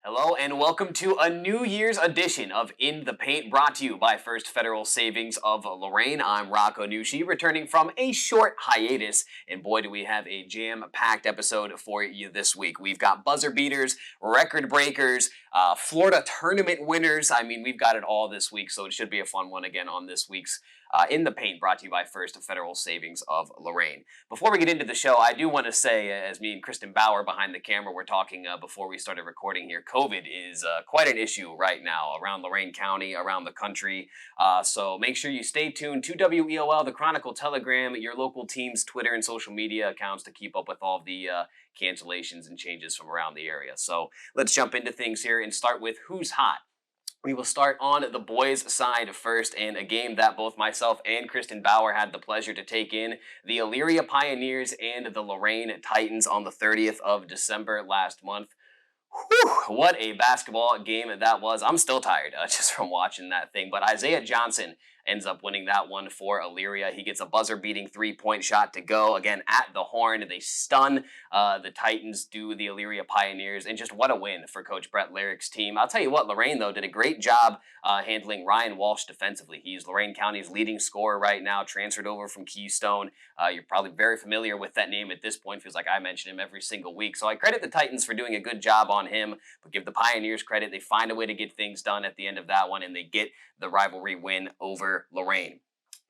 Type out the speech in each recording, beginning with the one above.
Hello and welcome to a New Year's edition of In the Paint, brought to you by First Federal Savings of Lorraine. I'm Rocco Nuosci, returning from a short hiatus, and boy do we have a jam-packed episode for you this week. We've got buzzer beaters, record breakers, Florida tournament winners. I mean, we've got it all this week, so it should be a fun one again on this week's In the Paint, brought to you by First Federal Savings of Lorraine. Before we get into the show, I do want to say, as me and Kristen Bauer behind the camera were talking before we started recording here, COVID is quite an issue right now around Lorain County, around the country. So make sure you stay tuned to WEOL, the Chronicle, Telegram, your local team's Twitter and social media accounts to keep up with all the cancellations and changes from around the area. So let's jump into things here and start with who's hot. We will start on the boys' side first, and a game that both myself and Kristen Bauer had the pleasure to take in, the Elyria Pioneers and the Lorain Titans on the 30th of December last month. Whew, what a basketball game that was. I'm still tired just from watching that thing, but Isaiah Johnson ends up winning that one for Elyria. He gets a buzzer-beating three-point shot to go. Again, at the horn, they stun the Titans, do the Elyria Pioneers, and just what a win for Coach Brett Larrick's team. I'll tell you what, Lorain, though, did a great job handling Ryan Walsh defensively. He's Lorain County's leading scorer right now, transferred over from Keystone. You're probably very familiar with that name at this point. Feels like I mention him every single week. So I credit the Titans for doing a good job on him, but give the Pioneers credit. They find a way to get things done at the end of that one, and they get the rivalry win over Lorain.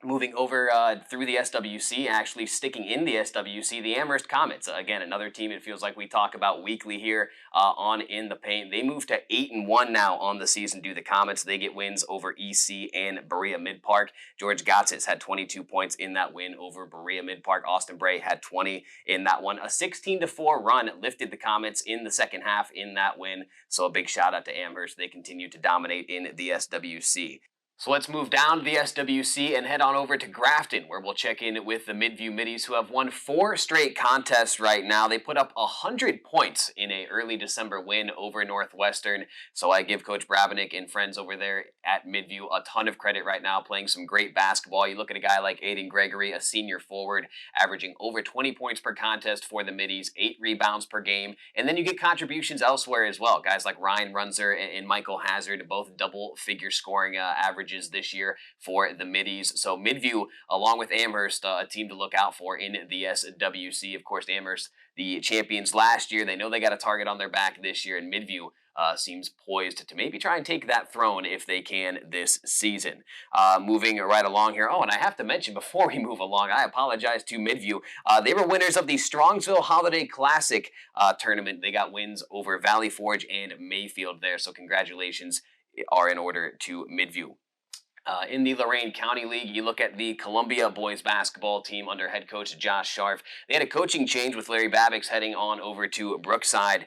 Moving over through the SWC, actually sticking in the SWC, the Amherst Comets. Again, another team it feels like we talk about weekly here on In the Paint. They move to 8-1 now on the season due to the Comets. They get wins over EC and Berea Mid-Park. George Gotsis had 22 points in that win over Berea Mid-Park. Austin Bray had 20 in that one. A 16-4 run lifted the Comets in the second half in that win. So a big shout out to Amherst. They continue to dominate in the SWC. So let's move down to the SWC and head on over to Grafton, where we'll check in with the Midview Middies, who have won 4 straight contests right now. They put up 100 points in a early December win over Northwestern. So I give Coach Brabenik and friends over there at Midview a ton of credit right now, playing some great basketball. You look at a guy like Aiden Gregory, a senior forward, averaging over 20 points per contest for the Middies, 8 rebounds per game. And then you get contributions elsewhere as well. Guys like Ryan Runzer and Michael Hazard, both double-figure scoring averages this year for the Middies. So Midview, along with Amherst, a team to look out for in the SWC. Of course, Amherst, the champions last year, they know they got a target on their back this year, and Midview seems poised to maybe try and take that throne if they can this season. Moving right along here. Oh, and I have to mention before we move along, I apologize to Midview. They were winners of the Strongsville Holiday Classic tournament. They got wins over Valley Forge and Mayfield there, so congratulations are in order to Midview. In the Lorain County League, you look at the Columbia boys basketball team under head coach Josh Scharf. They had a coaching change with Larry Babbitt's heading on over to Brookside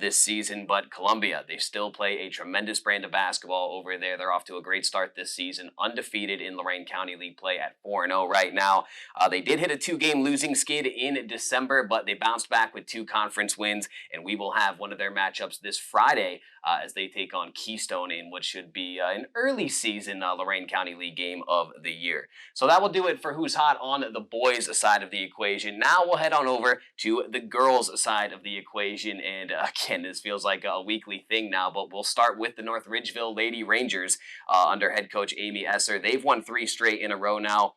this season, but Columbia, they still play a tremendous brand of basketball over there. They're off to a great start this season, undefeated in Lorain County League play at 4-0 right now. They did hit a 2-game losing skid in December, but they bounced back with 2 conference wins, and we will have one of their matchups this Friday as they take on Keystone in what should be an early season Lorain County League game of the year. So that will do it for who's hot on the boys' side of the equation. Now we'll head on over to the girls' side of the equation. And again, this feels like a weekly thing now, but we'll start with the North Ridgeville Lady Rangers under head coach Amy Esser. They've won 3 straight in a row now.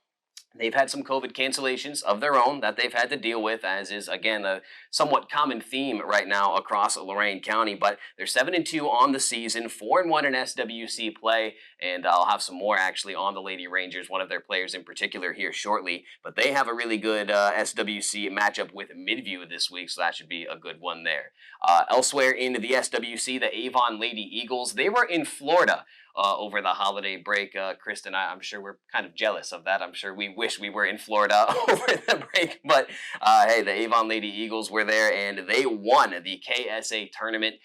They've had some COVID cancellations of their own that they've had to deal with, as is, again, a somewhat common theme right now across Lorain County. But they're 7-2 on the season, 4-1 in SWC play, and I'll have some more actually on the Lady Rangers, one of their players in particular here shortly. But they have a really good SWC matchup with Midview this week, so that should be a good one there. Elsewhere in the SWC, the Avon Lady Eagles, they were in Florida over the holiday break. Kristen, I'm sure we're kind of jealous of that. I'm sure we wish we were in Florida over the break. But hey, the Avon Lady Eagles were there, and they won the KSA tournament.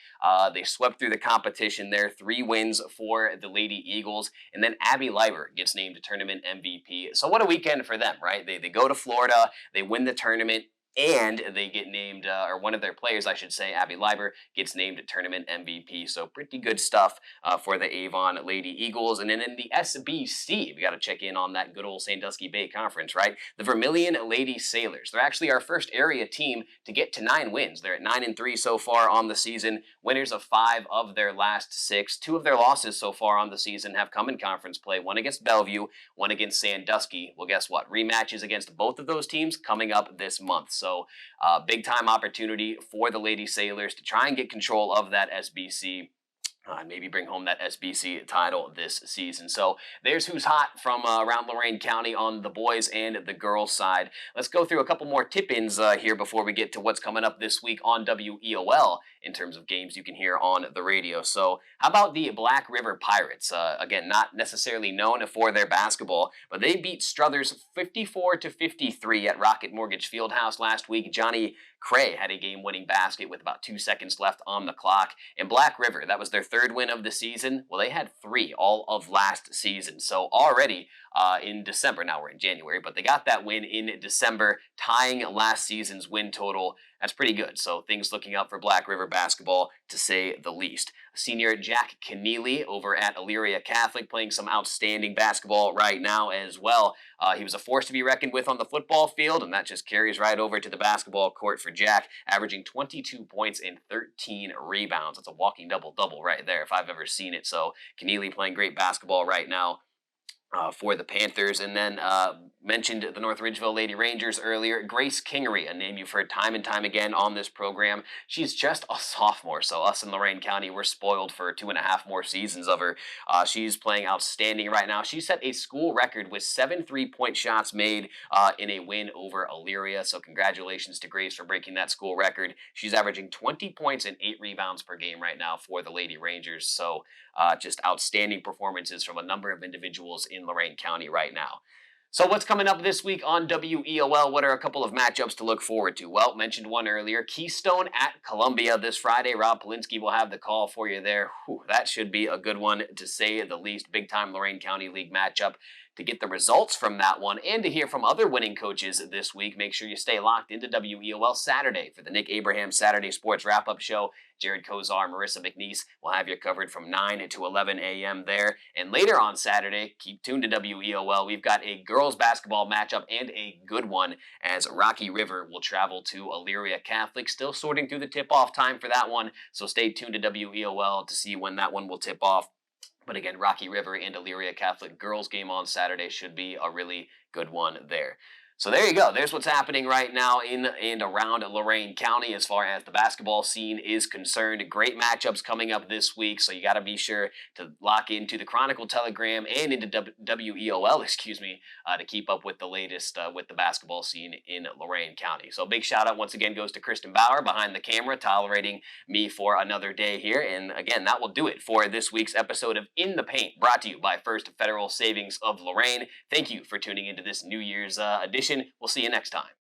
They swept through the competition there. 3 wins for the Lady Eagles. And then Abby Leiber gets named tournament MVP. So what a weekend for them, right? They go to Florida. They win the tournament. and they get named, or one of their players, I should say, Abby Leiber, gets named tournament MVP. So pretty good stuff for the Avon Lady Eagles. And then in the SBC, we got to check in on that good old Sandusky Bay Conference, right? The Vermilion Lady Sailors. They're actually our first area team to get to 9 wins. They're at 9-3 so far on the season. Winners of 5 of their last 6. 2 of their losses so far on the season have come in conference play. One against Bellevue, one against Sandusky. Well, guess what? Rematches against both of those teams coming up this month. So big time opportunity for the Lady Sailors to try and get control of that SBC. Maybe bring home that SBC title this season. So there's who's hot from around Lorain County on the boys and the girls side. Let's go through a couple more tip-ins here before we get to what's coming up this week on WEOL in terms of games you can hear on the radio. So how about the Black River Pirates? Again, not necessarily known for their basketball, but they beat Struthers 54-53 at Rocket Mortgage Fieldhouse last week. Johnny Cray had a game-winning basket with about 2 seconds left on the clock. And Black River, that was their 3rd win of the season. Well, they had 3 all of last season. So already in December, now we're in January, but they got that win in December, tying last season's win total. That's pretty good. So things looking up for Black River basketball, to say the least. Senior Jack Kennealy over at Elyria Catholic playing some outstanding basketball right now as well. He was a force to be reckoned with on the football field, and that just carries right over to the basketball court for Jack, averaging 22 points and 13 rebounds. That's a walking double-double right there if I've ever seen it. So Kennealy playing great basketball right now for the Panthers. And then mentioned the North Ridgeville Lady Rangers earlier. Grace Kingery, a name you've heard time and time again on this program. She's just a sophomore, so us in Lorain County, we're spoiled for 2.5 more seasons of her. She's playing outstanding right now. She set a school record with 7 3-point shots made in a win over Elyria, so congratulations to Grace for breaking that school record. She's averaging 20 points and 8 rebounds per game right now for the Lady Rangers, so just outstanding performances from a number of individuals in Lorain County right now. So what's coming up this week on WEOL? What are a couple of matchups to look forward to? Well, mentioned one earlier, Keystone at Columbia this Friday. Rob Polinsky will have the call for you there. Whew, that should be a good one, to say the least. Big-time Lorain County League matchup. To get the results from that one and to hear from other winning coaches this week, make sure you stay locked into WEOL Saturday for the Nick Abraham Saturday Sports Wrap-Up Show. Jared Kozar, Marissa McNeese will have you covered from 9 to 11 a.m. there. And later on Saturday, keep tuned to WEOL. We've got a girls basketball matchup and a good one, as Rocky River will travel to Elyria Catholic. Still sorting through the tip-off time for that one, so stay tuned to WEOL to see when that one will tip off. But again, Rocky River and Elyria Catholic girls game on Saturday should be a really good one there. So there you go. There's what's happening right now in and around Lorain County as far as the basketball scene is concerned. Great matchups coming up this week, so you got to be sure to lock into the Chronicle Telegram and into WEOL, to keep up with the latest with the basketball scene in Lorain County. So big shout out once again goes to Kristen Bauer behind the camera, tolerating me for another day here. And again, that will do it for this week's episode of In the Paint, brought to you by First Federal Savings of Lorain. Thank you for tuning into this New Year's edition. We'll see you next time.